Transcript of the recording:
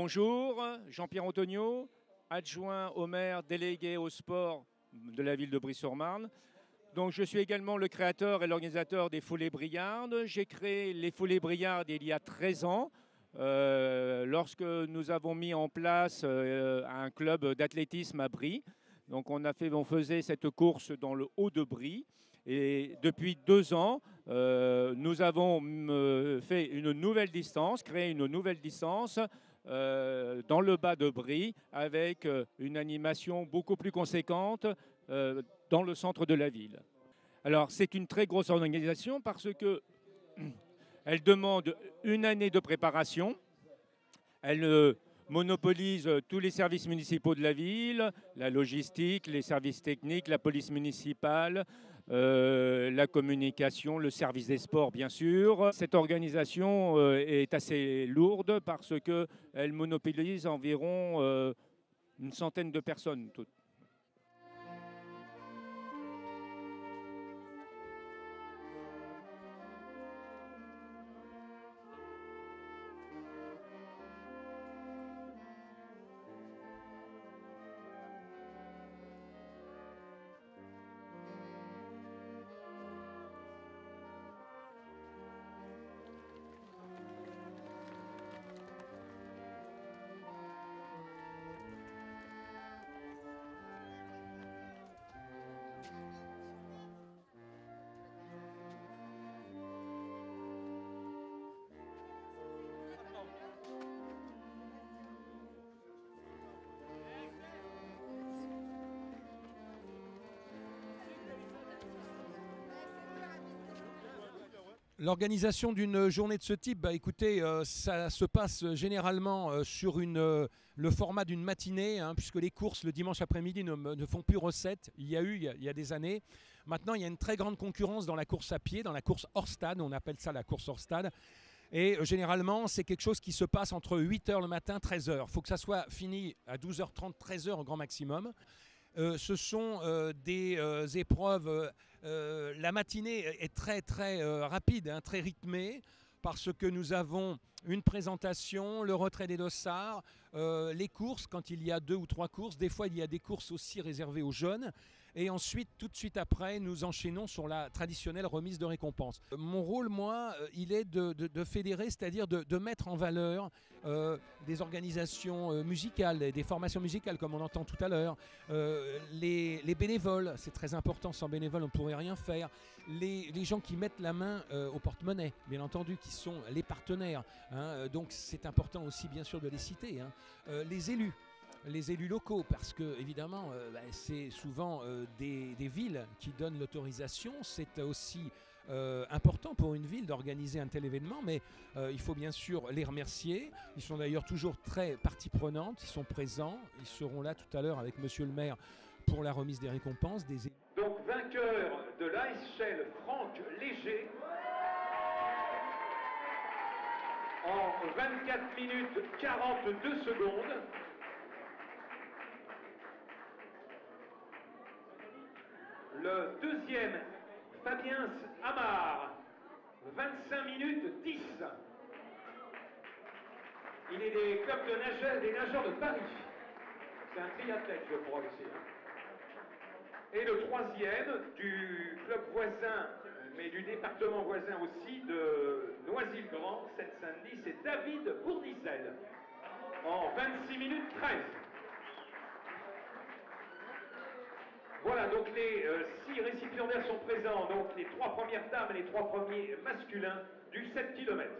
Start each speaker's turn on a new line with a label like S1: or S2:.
S1: Bonjour, Jean-Pierre Antonio, adjoint au maire délégué au sport de la ville de Brie-sur-Marne. Donc, je suis également le créateur et l'organisateur des Foulées Briardes. J'ai créé les Foulées Briardes il y a 13 ans, lorsque nous avons mis en place un club d'athlétisme à Brie. Donc, on faisait cette course dans le haut de Brie. Et depuis 2 ans, nous avons fait une nouvelle distance, créé une nouvelle distance dans le bas de Brie avec une animation beaucoup plus conséquente dans le centre de la ville. Alors, c'est une très grosse organisation parce qu'elle demande une année de préparation. Elle monopolise tous les services municipaux de la ville, la logistique, les services techniques, la police municipale, la communication, le service des sports, bien sûr. Cette organisation est assez lourde parce qu'elle monopolise environ une centaine de personnes.
S2: L'organisation d'une journée de ce type, écoutez, ça se passe généralement sur le format d'une matinée, puisque les courses le dimanche après-midi ne font plus recette. Il y a des années. Maintenant, il y a une très grande concurrence dans la course à pied, dans la course hors stade. On appelle ça la course hors stade. Et généralement, c'est quelque chose qui se passe entre 8h le matin, 13h. Il faut que ça soit fini à 12h30, 13h au grand maximum. Ce sont des épreuves. La matinée est très très rapide, très rythmée, parce que nous avons une présentation, le retrait des dossards, les courses quand il y a 2 ou 3 courses. Des fois, il y a des courses aussi réservées aux jeunes. Et ensuite, tout de suite après, nous enchaînons sur la traditionnelle remise de récompenses. Mon rôle, moi, il est de fédérer, c'est-à-dire de mettre en valeur des organisations musicales, des formations musicales, comme on entend tout à l'heure, les bénévoles, c'est très important, sans bénévoles, on ne pourrait rien faire, les gens qui mettent la main au porte-monnaie, bien entendu, qui sont les partenaires, donc c'est important aussi, bien sûr, de les citer, les élus locaux, parce que évidemment c'est souvent des villes qui donnent l'autorisation. C'est aussi important pour une ville d'organiser un tel événement, mais il faut bien sûr les remercier. Ils sont d'ailleurs toujours très partie prenante, ils sont présents, ils seront là tout à l'heure avec monsieur le maire pour la remise des récompenses.
S3: Donc vainqueur de l'ASL Franck Léger en 24 minutes 42 secondes. Le deuxième, Fabien Amar, 25 minutes 10. Il est des clubs des nageurs de Paris. C'est un triathlète, je crois aussi. Et le troisième, du club voisin, mais du département voisin aussi, de Noisy-le-Grand, Seine-Saint-Denis, c'est David Bourdissel, en 26 minutes 13. Voilà, donc les 6 récipiendaires sont présents, donc les 3 premières dames et les 3 premiers masculins du 7 km.